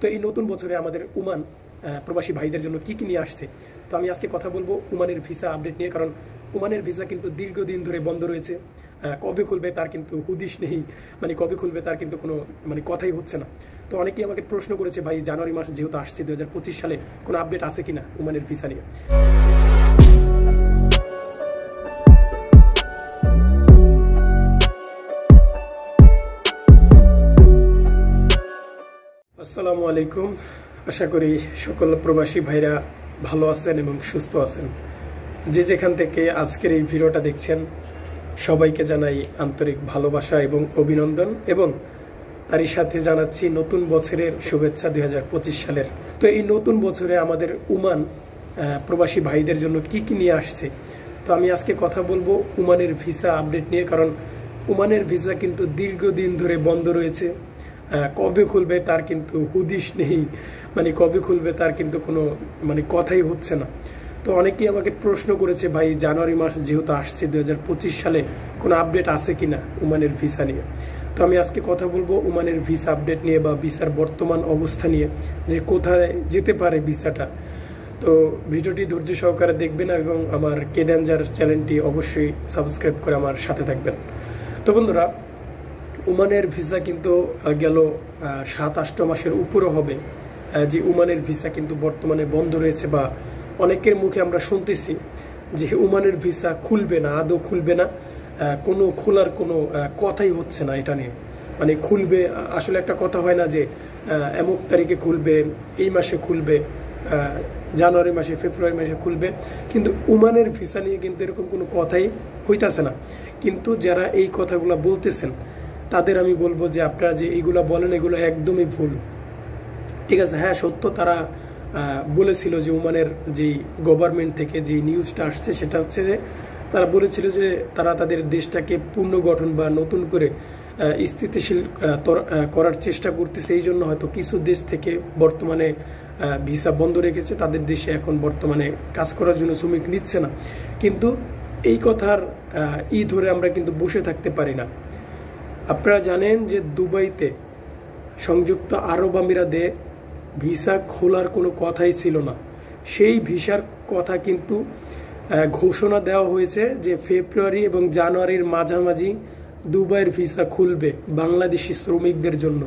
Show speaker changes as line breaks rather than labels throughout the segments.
তো এই নতুন বছরে আমাদের ওমান প্রবাসী ভাইদের জন্য কি নিয়ে আসছে, তো আমি আজকে কথা বলবো ওমানের ভিসা আপডেট নিয়ে। কারণ ওমানের ভিসা কিন্তু দীর্ঘদিন ধরে বন্ধ রয়েছে। কবে খুলবে তার কিন্তু হুদিশ নেই, মানে কবে খুলবে তার কিন্তু কোনো কথাই হচ্ছে না। তো অনেকেই আমাকে প্রশ্ন করেছে, ভাই জানুয়ারি মাস যেহেতু আসছে 2025 সালে কোনো আপডেট আছে কিনা ওমানের ভিসা নিয়ে। আসসালামু আলাইকুম, আশা করি সকল প্রবাসী ভাইরা ভালো আছেন এবং সুস্থ আছেন। যে যেখান থেকে আজকের এই ভিডিওটা দেখছেন সবাইকে জানাই আন্তরিক ভালোবাসা এবং অভিনন্দন, এবং তারই সাথে জানাচ্ছি নতুন বছরের শুভেচ্ছা 2025 সালের। তো এই নতুন বছরে আমাদের ওমান প্রবাসী ভাইদের জন্য কি নিয়ে আসছে, তো আমি আজকে কথা বলবো ওমানের ভিসা আপডেট নিয়ে। কারণ ওমানের ভিসা কিন্তু দীর্ঘদিন ধরে বন্ধ রয়েছে। কবে খুলবে তার কিন্তু হুদিশ নেই, কবে খুলবে তার কিন্তু কোনো কথাই হচ্ছে না। তো অনেকেই আমাকে প্রশ্ন করেছে, ভাই জানুয়ারি মাস যেহেতু আসছে 2025 সালে কোনো আপডেট আছে কিনা ওমানের ভিসা নিয়ে। তো আমি আজকে কথা বলবো ওমানের ভিসা আপডেট নিয়ে বা ভিসার বর্তমান অবস্থা নিয়ে, যে কোথায় যেতে পারে ভিসাটা। তো ভিডিওটি ধৈর্য সহকারে দেখবেন এবং আমার কে ডেঞ্জার চ্যানেলটি অবশ্যই সাবস্ক্রাইব করে আমার সাথে থাকবেন। তো বন্ধুরা, ওমানের ভিসা কিন্তু গেল 7-8 মাসের উপরও হবে যে ওমানের ভিসা কিন্তু বর্তমানে বন্ধ রয়েছে, বা অনেকের মুখে আমরা শুনতেছি যে ওমানের ভিসা খুলবে না, আদৌ খুলবে না, কোনো খোলার কোনো কথাই হচ্ছে না এটা নিয়ে। খুলবে আসলে একটা কথা হয় না যে এমুক তারিখে খুলবে, এই মাসে খুলবে, জানুয়ারি মাসে ফেব্রুয়ারি মাসে খুলবে, কিন্তু ওমানের ভিসা নিয়ে কিন্তু এরকম কোনো কথাই হইতাছে না। কিন্তু যারা এই কথাগুলো বলতেছেন তাদের আমি বলবো যে আপনারা যে এইগুলো বলেন এগুলো একদমই ভুল। ঠিক আছে, হ্যাঁ সত্য, তারা বলেছিল যে ওমানের যে গভর্নমেন্ট থেকে যে নিউজটা আসছে সেটা হচ্ছে যে তারা বলেছিল যে তারা তাদের দেশটাকে পুনর্গঠন বা নতুন করে স্থিতিশীল করার চেষ্টা করতেছে। এই জন্য হয়তো কিছু দেশ থেকে বর্তমানে ভিসা বন্ধ রেখেছে, তাদের দেশে এখন বর্তমানে কাজ করার জন্য শ্রমিক নিচ্ছে না। কিন্তু এই কথার ধরে আমরা কিন্তু বসে থাকতে পারি না। আপনারা জানেন যে দুবাইতে, সংযুক্ত আরব আমিরাতে ভিসা খোলার কোনো কথাই ছিল না। সেই ভিসার কথা কিন্তু ঘোষণা দেওয়া হয়েছে যে ফেব্রুয়ারি এবং জানুয়ারির মাঝামাঝি দুবাইয়ের ভিসা খুলবে বাংলাদেশি শ্রমিকদের জন্য।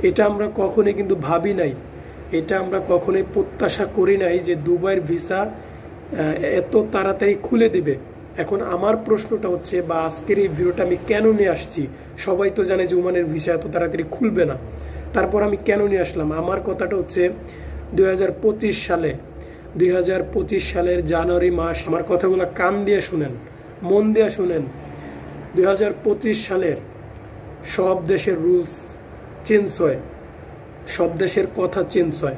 এটা আমরা কখনোই কিন্তু ভাবি নাই, এটা আমরা কখনোই প্রত্যাশা করি নাই যে দুবাইয়ের ভিসা এত তাড়াতাড়ি খুলে দেবে। এখন আমার প্রশ্নটা হচ্ছে, বা আজকের এই ভিডিওটা আমি কেন নিয়ে আসছি, সবাই তো জানে যে ওমানের ভিসা এত তাড়াতাড়ি খুলবে না, তারপর আমি কেন নিয়ে আসলাম। আমার কথাটা হচ্ছে 2025 সালের জানুয়ারি মাস, আমার কথাগুলো কান দিয়ে শুনেন, মন দিয়ে শুনেন। 2025 সালের সব দেশের রুলস চেঞ্জ হয়, সব দেশের কথা চেঞ্জ হয়।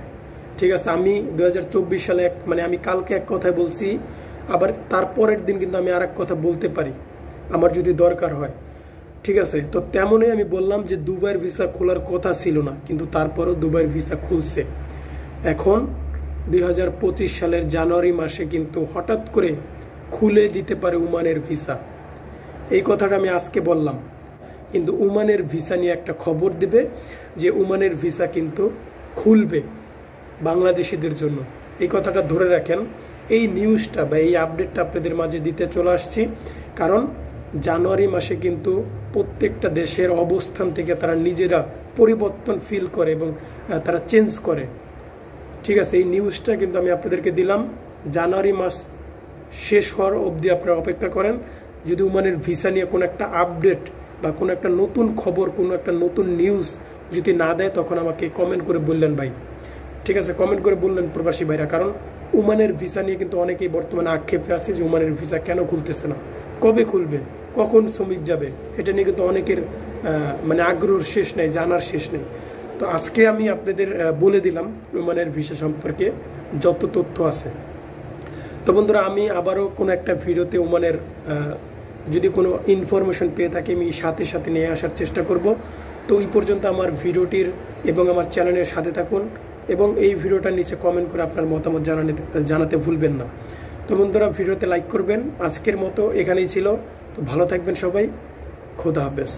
ঠিক আছে, আমি 2024 সালে আমি কালকে এক কথায় বলছি, আবার তারপরের দিন কিন্তু আমি আর এক কথা বলতে পারি আমার যদি দরকার হয়। ঠিক আছে, তো তেমনই আমি বললাম যে দুবাইয়ের ভিসা খোলার কথা ছিল না, কিন্তু তারপরও দুবাইয়ের ভিসা খুলছে। এখন 2025 সালের জানুয়ারি মাসে কিন্তু হঠাৎ করে খুলে দিতে পারে ওমানের ভিসা। এই কথাটা আমি আজকে বললাম, কিন্তু ওমানের ভিসা নিয়ে একটা খবর দেবে যে ওমানের ভিসা কিন্তু খুলবে বাংলাদেশিদের জন্য। এই কথাটা ধরে রাখেন। এই নিউজটা বা এই আপডেটটা আপনাদের মাঝে দিতে চলে আসছি, কারণ জানুয়ারি মাসে কিন্তু প্রত্যেকটা দেশের অবস্থান থেকে তারা নিজেরা পরিবর্তন ফিল করে এবং তারা চেঞ্জ করে। ঠিক আছে, এই নিউজটা কিন্তু আমি আপনাদেরকে দিলাম। জানুয়ারি মাস শেষ হওয়ার অবধি আপনারা অপেক্ষা করেন। যদি ওমানের ভিসা নিয়ে কোনো একটা আপডেট বা কোনো একটা নতুন খবর, কোনো একটা নতুন নিউজ যদি না দেয়, তখন আমাকে কমেন্ট করে বললেন ভাই। ঠিক আছে, কমেন্ট করে বললেন প্রবাসী ভাইরা। কারণ ওমানের ভিসা নিয়ে কিন্তু অনেকেই বর্তমানে আক্ষেপে আছে যে ওমানের ভিসা কেন খুলতেছে না, কবে খুলবে, কখন শ্রমিক যাবে, এটা নিয়ে কিন্তু অনেকের আগ্রহ শেষ নেই, জানার শেষ নেই। তো আজকে আমি আপনাদের বলে দিলাম ওমানের ভিসা সম্পর্কে যত তথ্য আছে। তো বন্ধুরা, আমি আবারও কোনো একটা ভিডিওতে ওমানের যদি কোনো ইনফরমেশন পেয়ে থাকি আমি সাথে সাথে নিয়ে আসার চেষ্টা করব। তো এই পর্যন্ত আমার ভিডিওটির এবং আমার চ্যানেলের সাথে থাকুন, এবং এই ভিডিওটার নিচে কমেন্ট করে আপনার মতামত জানাতে ভুলবেন না। তো বন্ধুরা, ভিডিওতে লাইক করবেন। আজকের মতো এখানেই ছিল। তো ভালো থাকবেন সবাই, খোদা হাফেজ।